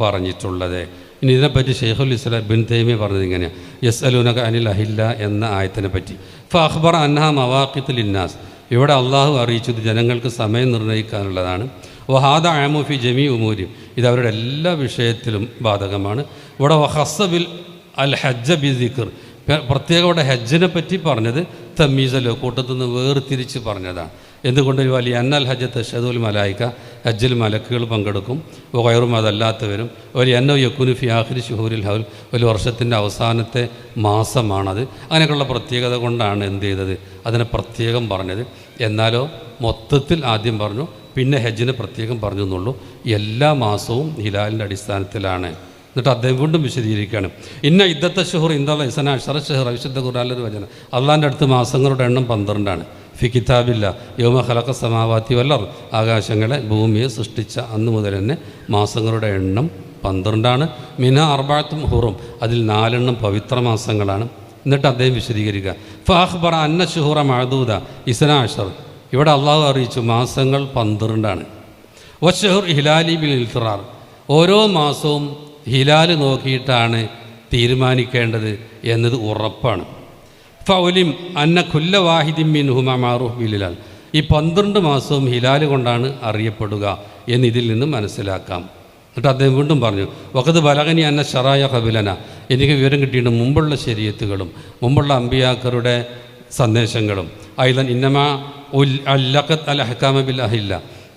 പറഞ്ഞിട്ടുള്ളത്. ഇനി ഇതിനെപ്പറ്റി ഷെയ്ഖുൽ ഇസ്ലാം ഇബ്നു തൈമിയ്യ പറഞ്ഞത് ഇങ്ങനെയാണ്: യസ്അലൂനക അനിൽ അഹില്ല എന്ന ആയത്തിനെ പറ്റി. ഫഅഖ്ബറ അൻഹാ മവാഖിതു ലിന്നാസ്, ഇവിടെ അള്ളാഹു അറിയിച്ചത് ജനങ്ങൾക്ക് സമയം നിർണ്ണയിക്കാനുള്ളതാണ്. വഹാദ ആമു ഫി ജമീ ഉമൂരി, ഇത് അവരുടെ എല്ലാ വിഷയത്തിലും ബാധകമാണ്. ഇവിടെ വഖസ്സ ബിൽ അൽ ഹജ്ജ ബി ദിക്ർ, പ്രത്യേകം ഇവിടെ ഹജ്ജിനെ പറ്റി പറഞ്ഞത് തമ്മീസലോ കൂട്ടത്തിൽ നിന്ന് വേർതിരിച്ച് പറഞ്ഞതാണ്. എന്തുകൊണ്ട്? വലിയ അന്നൽ ഹജ്ജ് തഷദുൽ മലായിക്ക, ഹജ്ജിൽ മലക്കുകൾ പങ്കെടുക്കും. വയറും അതല്ലാത്തവരും. വലിയ അന്നോ യക്കുനു ഫി ആഖിരി ശുഹൂരിൽ ഹൗൽ, ഒരു വർഷത്തിൻ്റെ അവസാനത്തെ മാസമാണത്. അങ്ങനെയൊക്കെയുള്ള പ്രത്യേകത കൊണ്ടാണ് എന്ത് ചെയ്തത്, അതിനെ പ്രത്യേകം പറഞ്ഞത്. എന്നാലോ മൊത്തത്തിൽ ആദ്യം പറഞ്ഞു, പിന്നെ ഹജ്ജിനെ പ്രത്യേകം പറഞ്ഞു എന്നുള്ളൂ. എല്ലാ മാസവും ഹിലാലിൻ്റെ അടിസ്ഥാനത്തിലാണ്. എന്നിട്ട് അദ്ദേഹം വീണ്ടും വിശദീകരിക്കുകയാണ്: ഇന്ന ഇദ്ദത്തെ ഷുഹൂർ ഇന്ദല്ലാഹി ഇസ്നാ അശറ ഷഹ്റ, വിശുദ്ധ ഖുർആനിലൊരു വചനം. അള്ളാഹിൻ്റെ അടുത്ത് മാസങ്ങളുടെ എണ്ണം 12ആണ്. ഫി കിതാബില്ല യൗമ ഖലഖ സമാവാതി വൽ അർദ്, ആകാശങ്ങളെ ഭൂമിയെ സൃഷ്ടിച്ച അന്ന് മുതൽ തന്നെ മാസങ്ങളുടെ എണ്ണം 12ആണ്. മിന അർബഅത്തും ഹുറും, അതിൽ 4 പവിത്ര മാസങ്ങളാണ്. എന്നിട്ട് അദ്ദേഹം വിശദീകരിക്കുക: ഫഅഖ്ബറ അന്ന ഷുഹൂറ മഅദൂദ ഇസ്നാ അശർ, ഇവിടെ അള്ളാഹു അറിയിച്ചു മാസങ്ങൾ 12ആണ്. വശഹുർ ഹിലാലി ബിൽ ഇൽത്തിറാർ, ഓരോ മാസവും ഹിലാല് നോക്കിയിട്ടാണ് തീരുമാനിക്കേണ്ടത് എന്നത് ഉറപ്പാണ്. ഫൗലിം അന്ന കുല്ല വാഹിദിൻ മിൻഹുമ മാറൂഫ് ബിൽ ഹിലാൽ, ഈ 12 മാസവും ഹിലാല് കൊണ്ടാണ് അറിയപ്പെടുക എന്ന് ഇതിൽ നിന്നും മനസ്സിലാക്കാം. എന്നിട്ട് അദ്ദേഹം വീണ്ടും പറഞ്ഞു: വഖദ് ബലഗനി അന്ന ശറായ ഖബലന, എനിക്ക് വിവരം കിട്ടിയിട്ടുണ്ട് മുമ്പുള്ള ശരീഅത്തുകളും മുമ്പുള്ള അമ്പിയാക്കളുടെ സന്ദേശങ്ങളും ഐദൻ ഇന്നമാ അല്ലഖത് അൽ അഹ്കാമ ബിൽ അഹില്ല,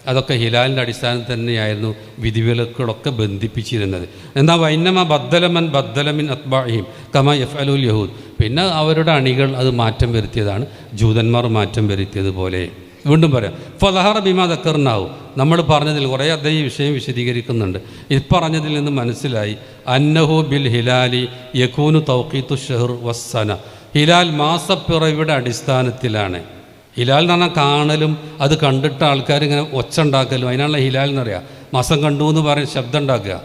അതൊക്കെ ഹിലാലിൻ്റെ അടിസ്ഥാനത്തിൽ തന്നെയായിരുന്നു വിധിവിലക്കുകളൊക്കെ ബന്ധിപ്പിച്ചിരുന്നത്. എന്നാൽ വൈന്നമ ബദ്ദലമൻ ബദ്ദലമിൻ അത്ബാഹിം കമ യഫ്അലുൽ യഹൂദ്, പിന്നെ അവരുടെ അണികൾ അത് മാറ്റം വരുത്തിയതാണ്, ജൂതന്മാർ മാറ്റം വരുത്തിയതുപോലെ. വീണ്ടും പറയാം: ഫലഹറ ബിമാ ദക്കർനാവും, നമ്മൾ പറഞ്ഞതിൽ കുറേ അദ്ദേഹം ഈ വിഷയം വിശദീകരിക്കുന്നുണ്ട്. ഇത് പറഞ്ഞതിൽ നിന്ന് മനസ്സിലായി അന്നഹു ബിൽ ഹിലാലി യകൂനു തൗഖീത്തു ഷഹർ വസ്സന, ഹിലാൽ മാസപ്പിറവിയുടെ അടിസ്ഥാനത്തിലാണ്. ഹിലാൽ എന്ന് പറഞ്ഞാൽ കാണലും അത് കണ്ടിട്ട് ആൾക്കാരിങ്ങനെ ഒച്ച ഉണ്ടാക്കലും, അതിനാണല്ലോ ഹിലാൽ എന്നറിയാം. മാസം കണ്ടു എന്ന് പറയും, ശബ്ദം ഉണ്ടാക്കുക.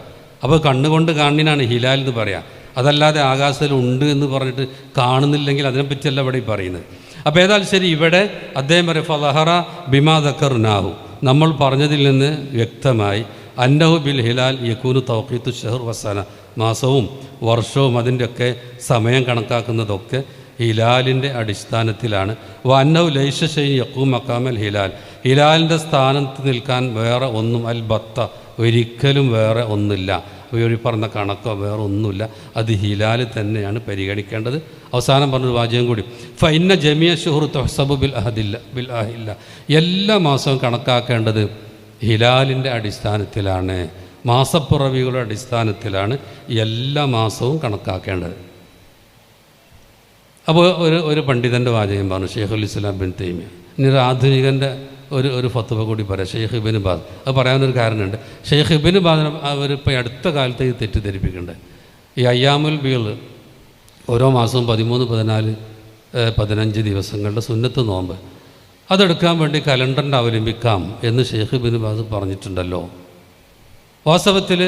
അപ്പോൾ കണ്ണുകൊണ്ട് കാണുന്നതിനാണ് ഹിലാൽ എന്ന് പറയാം. അതല്ലാതെ ആകാശത്തിൽ ഉണ്ട് എന്ന് പറഞ്ഞിട്ട് കാണുന്നില്ലെങ്കിൽ അതിനെപ്പറ്റിയല്ല ഇവിടെ പറയുന്നത്. അപ്പോൾ ഏതായാലും ശരി, ഇവിടെ അദ്ദേഹം പറയും ഫലഹറ ബിമാ ദക്കർനാഹു, നമ്മൾ പറഞ്ഞതിൽ നിന്ന് വ്യക്തമായി അന്നഹു ബിൽ ഹിലാൽ യകൂനു തൗഖീത്തു ഷഹർ വസന, മാസവും വർഷവും അതിൻ്റെയൊക്കെ സമയം കണക്കാക്കുന്നതൊക്കെ ഹിലാലിൻ്റെ അടിസ്ഥാനത്തിലാണ്. വന്നൗ ലൈഷ ഷൈ യഖൂം മഖാമൽ ഹിലാൽ, ഹിലാലിൻ്റെ സ്ഥാനത്ത് നിൽക്കാൻ വേറെ ഒന്നും അൽ ബത്ത, ഒരിക്കലും വേറെ ഒന്നുമില്ല. ഈ പറഞ്ഞ കണക്കോ വേറെ ഒന്നുമില്ല, അത് ഹിലാൽ തന്നെയാണ് പരിഗണിക്കേണ്ടത്. അവസാനം പറഞ്ഞൊരു വാചകം കൂടി: ഫഇന്ന ജമിയ ഷുഹൂർ തുഹ്സബു ബിൽ അഹില്ല, എല്ലാ മാസവും കണക്കാക്കേണ്ടത് ഹിലാലിൻ്റെ അടിസ്ഥാനത്തിലാണ്, മാസപ്പിറവികളുടെ അടിസ്ഥാനത്തിലാണ് എല്ലാ മാസവും കണക്കാക്കേണ്ടത്. അപ്പോൾ ഒരു പണ്ഡിതൻ്റെ വാചകം പറഞ്ഞു, ഷെയ്ഖുൽ ഇസ്ലാം ഇബ്നു തൈമിയ്യ. ഇനി ഒരു ആധുനികൻ്റെ ഒരു ഫത്വ കൂടി പറയാം, ഷെയ്ഖ് ഇബ്നു ബാസ്. അത് പറയാനൊരു കാരണമുണ്ട്. ഷെയ്ഖ് ഇബ്നു ബാസ് അവരിപ്പോൾ അടുത്ത കാലത്ത് ഇത് തെറ്റിദ്ധരിപ്പിക്കുന്നുണ്ട്. ഈ അയ്യാമുൽ ബീള് ഓരോ മാസവും 13, 14, 15 ദിവസങ്ങളുടെ സുന്നത്ത് നോമ്പ് അതെടുക്കാൻ വേണ്ടി കലണ്ടറിൻ്റെ അവലംബിക്കാം എന്ന് ഷെയ്ഖ് ഇബ്നു ബാസ് പറഞ്ഞിട്ടുണ്ടല്ലോ. വാസ്തവത്തിൽ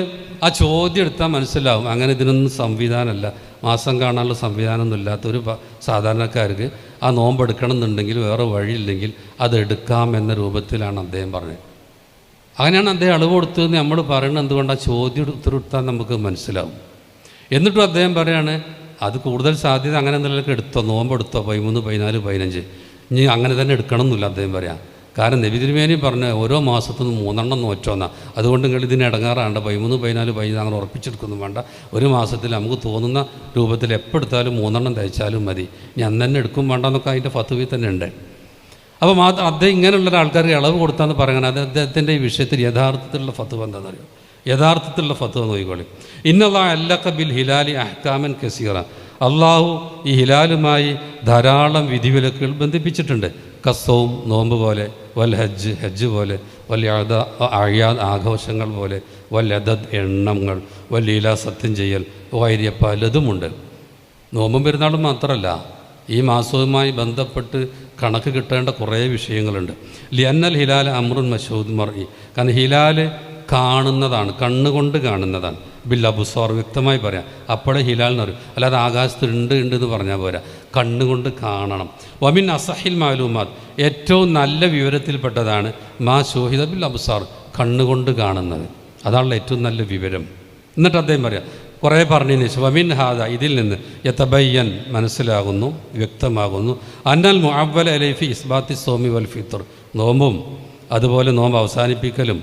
ആ ചോദ്യം എടുത്താൽ മനസ്സിലാവും അങ്ങനെ ഇതിനൊന്നും സംവിധാനമല്ല, മാസം കാണാനുള്ള സംവിധാനമൊന്നും ഇല്ലാത്തൊരു സാധാരണക്കാർക്ക് ആ നോമ്പെടുക്കണം എന്നുണ്ടെങ്കിൽ വേറെ വഴിയില്ലെങ്കിൽ അതെടുക്കാം എന്ന രൂപത്തിലാണ് അദ്ദേഹം പറഞ്ഞത്. അങ്ങനെയാണ് അദ്ദേഹം അളവ് കൊടുത്തതെന്ന് നമ്മൾ പറയുന്നത്. എന്തുകൊണ്ടാണ് ചോദ്യം ഉത്തരവിട്ടാൽ നമുക്ക് മനസ്സിലാവും. എന്നിട്ടും അദ്ദേഹം പറയാണ് അത് കൂടുതൽ സാധ്യത അങ്ങനെ എന്തെങ്കിലും എടുത്തോ, നോമ്പെടുത്തോ 13, 14, 15, ഇനി അങ്ങനെ തന്നെ എടുക്കണം എന്നില്ല അദ്ദേഹം പറയാം. കാരണം നബി തിരുമേനി പറഞ്ഞ് ഓരോ മാസത്തുനിന്ന് 3 നോറ്റോന്നാ, അതുകൊണ്ട് നിങ്ങൾ ഇതിന് ഇടങ്ങാറാണ്ട് 13, 14, 15 അങ്ങനെ ഉറപ്പിച്ചെടുക്കൊന്നും വേണ്ട. ഒരു മാസത്തിൽ നമുക്ക് തോന്നുന്ന രൂപത്തിൽ എപ്പോൾ എടുത്താലും 3 തയ്ച്ചാലും മതി, ഞാൻ അന്ന് തന്നെ എടുക്കും വേണ്ട എന്നൊക്കെ അതിൻ്റെ ഫത്വയിൽ തന്നെ ഉണ്ട്. അപ്പോൾ അദ്ദേഹം ഇങ്ങനെയുള്ള ആൾക്കാർക്ക് ഇളവ് കൊടുത്താന്ന് പറയണം. അത് അദ്ദേഹത്തിൻ്റെ ഈ വിഷയത്തിൽ യഥാർത്ഥത്തിലുള്ള ഫത്വ എന്താണെന്ന് അറിയോ? യഥാർത്ഥത്തിലുള്ള ഫത്വ നോക്കിക്കോളി. ഇന്നല്ലാഹു അല്ലഖ ബിൽ ഹിലാലി അഹ്കാമൻ കസീറ, അള്ളാഹു ഈ ഹിലാലുമായി ധാരാളം വിധിവിലക്കുകൾ ബന്ധിപ്പിച്ചിട്ടുണ്ട്. കസവും നോമ്പ് പോലെ, വൽ ഹജ്ജ് ഹജ്ജ് പോലെ, വൽ അയാദ് ആഘോഷങ്ങൾ പോലെ, വൽ അദദ് എണ്ണങ്ങൾ, വൽ ലീല സത്യം ചെയ്യൽ, വൈര്യ പലതുമുണ്ട്. നോമ്പും പെരുന്നാളും മാത്രമല്ല, ഈ മാസവുമായി ബന്ധപ്പെട്ട് കണക്ക് കിട്ടേണ്ട കുറേ വിഷയങ്ങളുണ്ട്. ലിയന്നൽ ഹിലാൽ അമ്രുൻ മഷൂദ് മർഇ, കാരണം ഹിലാൽ കാണുന്നതാണ്, കണ്ണുകൊണ്ട് കാണുന്നതാണ്. ബിൽ അബുസാർ, വ്യക്തമായി പറയാം, അപ്പോഴേ ഹിലാൽ എന്ന് പറയും. അല്ലാതെ ആകാശത്ത് ഉണ്ട് എന്ന് പറഞ്ഞാൽ പോരാ, കണ്ണുകൊണ്ട് കാണണം. വമിൻ അസഹിൽ മാലൂമാത്ത്, ഏറ്റവും നല്ല വിവരത്തിൽപ്പെട്ടതാണ് മാ ഷൂഹിദ ബിൽ അബുസാർ, കണ്ണുകൊണ്ട് കാണുന്നത്, അതാണല്ലോ ഏറ്റവും നല്ല വിവരം. എന്നിട്ട് അദ്ദേഹം പറയാം കുറേ പറഞ്ഞതിന് ശേഷം വമിൻ ഹാദ ഇതിൽ നിന്ന് യതബയ്യൻ മനസ്സിലാകുന്നു, വ്യക്തമാകുന്നു അന്നൽ മുഅവ്വല അലൈഹി ഇസ്ബാത്തി സോമി വൽ ഫിത്ർ നോമ്പും അതുപോലെ നോമ്പ് അവസാനിപ്പിക്കലും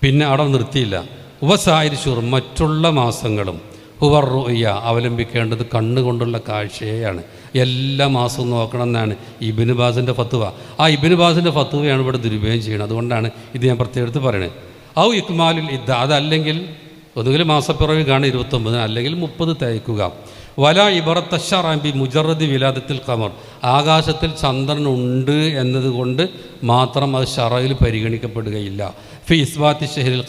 പിന്നെ അവിടെ നിർത്തിയില്ല. ഉപസായിരി ഷുർ മറ്റുള്ള മാസങ്ങളും ഹുവർ റുയ അവലംബിക്കേണ്ടത് കണ്ണുകൊണ്ടുള്ള കാഴ്ചയാണ്. എല്ലാ മാസവും നോക്കണം എന്നാണ് ഇബ്നു ബാസിൻ്റെ ഫത്വ. ആ ഇബ്നു ബാസിൻ്റെ ഫത്വയാണ് ഇവിടെ ദുരുപയോഗം ചെയ്യുന്നത്. അതുകൊണ്ടാണ് ഇത് ഞാൻ പ്രത്യേകം എടുത്ത് പറയുന്നത്. ഔ ഇക്മാലുൽ ഇദ്ദ അതല്ലെങ്കിൽ ഒന്നുകിൽ മാസപ്പിറവി കാണുക 29 അല്ലെങ്കിൽ 30 തയ്ക്കുക. വല ഇബറത്തഷറാബി മുജറദ് വിലാദത്തിൽ ഖമർ ആകാശത്തിൽ ചന്ദ്രൻ ഉണ്ട് എന്നതുകൊണ്ട് മാത്രം അത് ഷറയിൽ പരിഗണിക്കപ്പെടുകയില്ല. ഫി ഇസ്ബാത്തി ഷഹരിൽ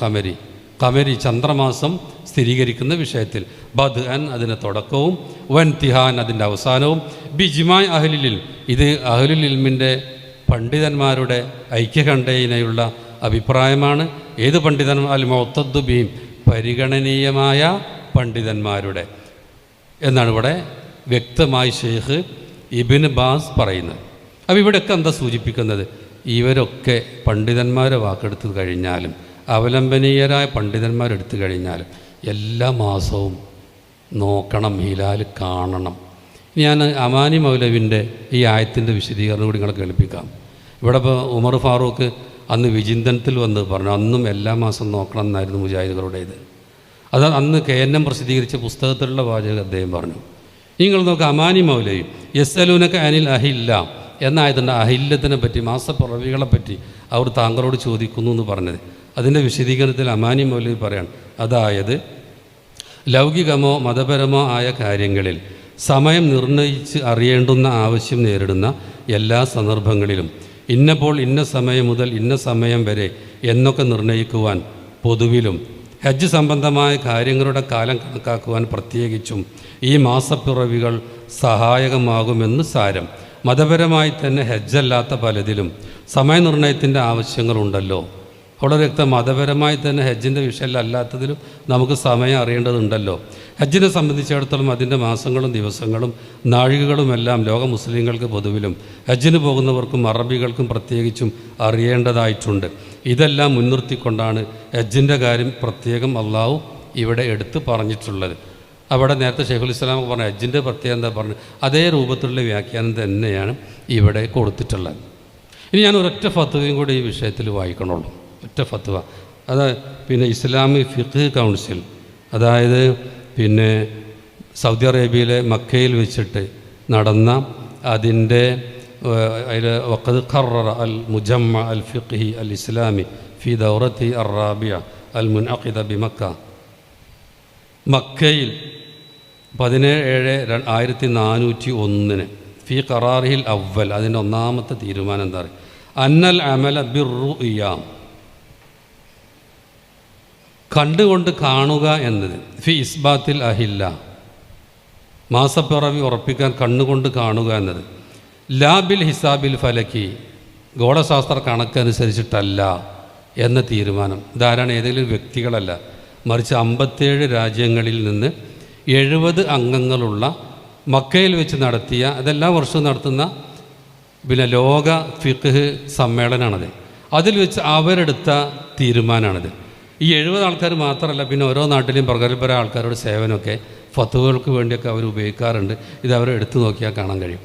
ഖമരി ചന്ദ്രമാസം സ്ഥിരീകരിക്കുന്ന വിഷയത്തിൽ ബദ് അൻ അതിൻ്റെ തുടക്കവും വൻ തിഹാൻ അതിൻ്റെ അവസാനവും ബിജ്മായ് അഹ്ലുൽ ഇത് അഹ്ലുൽ ഇൽമിൻ്റെ പണ്ഡിതന്മാരുടെ ഐക്യകണ്ഠേനയുള്ള അഭിപ്രായമാണ്. ഏത് പണ്ഡിതന്മാർ അൽ മുഅത്തദ് ബിഹിം പരിഗണനീയമായ പണ്ഡിതന്മാരുടെ എന്നാണ് ഇവിടെ വ്യക്തമായി ഷെയ്ഖ് ഇബ്നു ബാസ് പറയുന്നത്. അപ്പോൾ ഇവിടെയൊക്കെ എന്താ സൂചിപ്പിക്കുന്നത്? ഇവരൊക്കെ പണ്ഡിതന്മാരെ വാക്കെടുത്തു കഴിഞ്ഞാലും അവലംബനീയരായ പണ്ഡിതന്മാരെടുത്തു കഴിഞ്ഞാലും എല്ലാ മാസവും നോക്കണം, ഹിലാൽ കാണണം. ഞാൻ അമാനി മൗലവിൻ്റെ ഈ ആയത്തിൻ്റെ വിശദീകരണം കൂടി നിങ്ങളെ കേൾപ്പിക്കാം. ഇവിടെ ഇപ്പോൾ ഉമർ ഫാറൂഖ് അന്ന് വിചിന്തനത്തിൽ വന്ന് പറഞ്ഞു അന്നും എല്ലാ മാസം നോക്കണം എന്നായിരുന്നു മുജാഹിദുകളുടേത്. അത് അന്ന് KNM പ്രസിദ്ധീകരിച്ച പുസ്തകത്തിലുള്ള വാചകം അദ്ദേഹം പറഞ്ഞു. നിങ്ങൾ നോക്കുക അമാനി മൗലവി യസ്അലൂനക അനിൽ അഹില്ല എന്നായതുകൊണ്ട് അഹില്ലത്തിനെ പറ്റി മാസപ്പിറവികളെ പറ്റി അവർ താങ്കളോട് ചോദിക്കുന്നു എന്ന് പറഞ്ഞത്. അതിൻ്റെ വിശദീകരണത്തിൽ അമാനി മൗലവി പറയാണ്, അതായത് ലൗകികമോ മതപരമോ ആയ കാര്യങ്ങളിൽ സമയം നിർണയിച്ച് അറിയേണ്ടുന്ന ആവശ്യം നേരിടുന്ന എല്ലാ സന്ദർഭങ്ങളിലും ഇന്നപ്പോൾ ഇന്ന സമയം മുതൽ ഇന്ന സമയം വരെ എന്നൊക്കെ നിർണ്ണയിക്കുവാൻ പൊതുവിലും ഹജ്ജ് സംബന്ധമായ കാര്യങ്ങളുടെ കാലം കണക്കാക്കുവാൻ പ്രത്യേകിച്ചും ഈ മാസപ്പിറവികൾ സഹായകമാകുമെന്ന് സാരം. മതപരമായി തന്നെ ഹജ്ജല്ലാത്ത പലതിലും സമയനിർണയത്തിൻ്റെ ആവശ്യങ്ങളുണ്ടല്ലോ. അവിടെ വ്യക്തം മതപരമായി തന്നെ ഹജ്ജിൻ്റെ വിഷയമല്ലാത്തതിലും നമുക്ക് സമയം അറിയേണ്ടതുണ്ടല്ലോ. ഹജ്ജിനെ സംബന്ധിച്ചിടത്തോളം അതിൻ്റെ മാസങ്ങളും ദിവസങ്ങളും നാഴികകളുമെല്ലാം ലോക മുസ്ലിങ്ങൾക്ക് പൊതുവിലും ഹജ്ജിന് പോകുന്നവർക്കും അറബികൾക്കും പ്രത്യേകിച്ചും അറിയേണ്ടതായിട്ടുണ്ട്. ഇതെല്ലാം മുൻനിർത്തിക്കൊണ്ടാണ് ഹജ്ജിൻ്റെ കാര്യം പ്രത്യേകം അള്ളാഹു ഇവിടെ എടുത്തു പറഞ്ഞിട്ടുള്ളത്. അവിടെ നേരത്തെ ഷെയ്ഖുൽ ഇസ്ലാം പറഞ്ഞ ഹജ്ജിൻ്റെ പ്രത്യേകം എന്താ പറഞ്ഞു, അതേ രൂപത്തിലുള്ള വ്യാഖ്യാനം തന്നെയാണ് ഇവിടെ കൊടുത്തിട്ടുള്ളത്. ഇനി ഞാൻ ഒരൊറ്റ ഫത്വയും കൂടി ഈ വിഷയത്തിൽ വായിക്കണുള്ളൂ. ഒറ്റ ഫത്വ. അത് പിന്നെ ഇസ്ലാമിക് ഫിഖ് കൗൺസിൽ, അതായത് പിന്നെ സൗദി അറേബ്യയിലെ മക്കയിൽ വെച്ചിട്ട് നടന്ന അതിൻ്റെ അതിൽ വഖദ് ഖററ അൽ മുജമ്മ അൽ ഫിഖ്ഹി അൽ ഇസ്ലാമി ഫി ദൗറത്തി അറാബിയ അൽ മുൻഅഖിദ ബിമക്ക മക്കയിൽ 17/1401 ഫി ഖറാറിഹിൽ അവൽ അതിൻ്റെ ഒന്നാമത്തെ തീരുമാനം എന്താ പറയുക, അന്നൽ അമല ബിർറുഇയ കണ്ടുകൊണ്ട് കാണുക എന്നത് ഫി ഇസ്ബാത്തിൽ അഹില്ല മാസപ്പിറവി ഉറപ്പിക്കാൻ കണ്ണുകൊണ്ട് കാണുക എന്നത് ലാബിൽ ഹിസാബിൽ ഫലക്കി ഗോളശാസ്ത്ര കണക്കനുസരിച്ചിട്ടല്ല എന്ന തീരുമാനം. ധാരാളം ഏതെങ്കിലും വ്യക്തികളല്ല, മറിച്ച് 57 രാജ്യങ്ങളിൽ നിന്ന് 70 അംഗങ്ങളുള്ള മക്കയിൽ വെച്ച് നടത്തിയ അതെല്ലാ വർഷവും നടത്തുന്ന പിന്നെ ലോക ഫിഖ് സമ്മേളനമാണത്. അതിൽ വെച്ച് അവരെടുത്ത തീരുമാനമാണിത്. ഈ 70 ആൾക്കാർ മാത്രമല്ല, പിന്നെ ഓരോ നാട്ടിലെയും പ്രഗത്ഭരായ ആൾക്കാരുടെ സേവനമൊക്കെ ഫത്വകൾക്ക് വേണ്ടിയൊക്കെ അവർ ഉപയോഗിക്കാറുണ്ട്. ഇത് അവരെ എടുത്തു നോക്കിയാൽ കാണാൻ കഴിയും.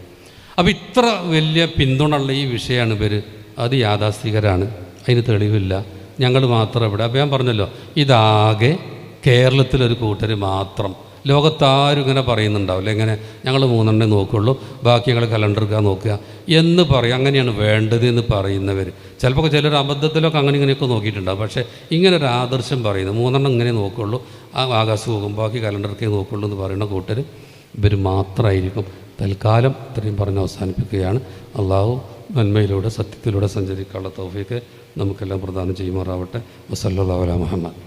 അപ്പോൾ ഇത്ര വലിയ പിന്തുണയുള്ള ഈ വിഷയമാണ് ഇവർ. അത് യാഥാസ്ഥികരാണ്, അതിന് തെളിവില്ല, ഞങ്ങൾ മാത്രം ഇവിടെ. അപ്പോൾ ഞാൻ പറഞ്ഞല്ലോ, ഇതാകെ കേരളത്തിലൊരു കൂട്ടർ മാത്രം, ലോകത്താരും ഇങ്ങനെ പറയുന്നുണ്ടാവില്ല. എങ്ങനെ ഞങ്ങൾ 3 നോക്കുകയുള്ളൂ, ബാക്കി ഞങ്ങൾ കലണ്ടർക്കാ നോക്കുക എന്ന് പറയും. അങ്ങനെയാണ് വേണ്ടത് എന്ന് പറയുന്നവർ. ചിലപ്പോൾ ചിലർ അബദ്ധത്തിലൊക്കെ അങ്ങനെ ഇങ്ങനെയൊക്കെ നോക്കിയിട്ടുണ്ടാവും. പക്ഷേ ഇങ്ങനെ ഒരു ആദർശം പറയുന്നത് 3 ഇങ്ങനെ നോക്കുകയുള്ളൂ, ആകാശം പോകും, ബാക്കി കലണ്ടർക്കേ നോക്കുകയുള്ളൂ എന്ന് പറയുന്ന കൂട്ടർ ഇവർ മാത്രമായിരിക്കും. തൽക്കാലം ഇത്രയും പറഞ്ഞ് അവസാനിപ്പിക്കുകയാണ്. അള്ളാഹു നന്മയിലൂടെ സത്യത്തിലൂടെ സഞ്ചരിക്കാനുള്ള തൗഫീക്ക് നമുക്കെല്ലാം പ്രദാനം ചെയ്യുമാറാവട്ടെ. വസല്ലല്ലാഹു അലാ മുഹമ്മദ്.